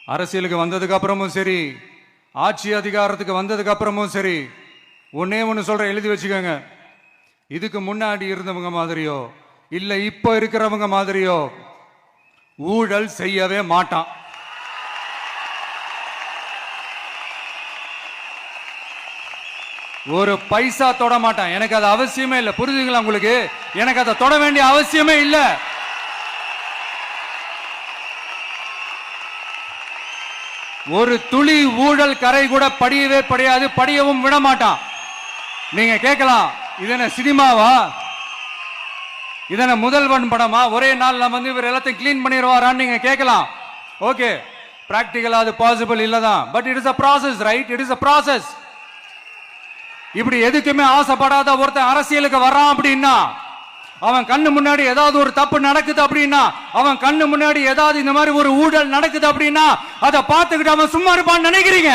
அரசியலுக்கு வந்ததுக்கு அப்புறமும் சரி, ஆட்சி அதிகாரத்துக்கு வந்ததுக்கு அப்புறமும் சரி, ஒன்னே ஒன்று சொல்ற, எழுதி வச்சுக்கோங்க. இதுக்கு முன்னாடி இருந்தவங்க மாதிரியோ இல்ல இப்ப இருக்கிறவங்க மாதிரியோ ஊழல் செய்யவே மாட்டான். ஒரு பைசா தொட மாட்டான். எனக்கு அது அவசியமே இல்லை. புரிஞ்சுங்களா உங்களுக்கு? எனக்கு அதை தொட வேண்டிய அவசியமே இல்லை. ஒரு துளி ஊழல் கரை கூட படியவே படியாது, படியவும் விட மாட்டான். நீங்க கேட்கலாம், இது என்ன சினிமாவா, இதன முதல்வன் படமா, ஒரே நாள்ல வந்து இவர் எல்லாத்தையும் கிளீன் பண்ணிடுவாரான்னு நீங்க கேட்கலாம். ஓகே, பிராக்டிகலா அது பாசிபிள் இல்லதான். But it is a process, right? It is a process. இப்படி எதுக்குமே ஆசைப்படாத ஒருத்தன் அரசியலுக்கு வர்றான் அப்படின்னா, அவன் கண்ணு முன்னாடி ஏதாவது ஒரு தப்பு நடக்குது அப்படின்னா, அவன் கண்ணு முன்னாடி ஏதாவது இந்த மாதிரி ஒரு ஊழல் நடக்குது அப்படின்னா, அதை பார்த்துக்கிட்டு அவன் சும்மா இருப்பான்னு நினைக்கிறீங்க?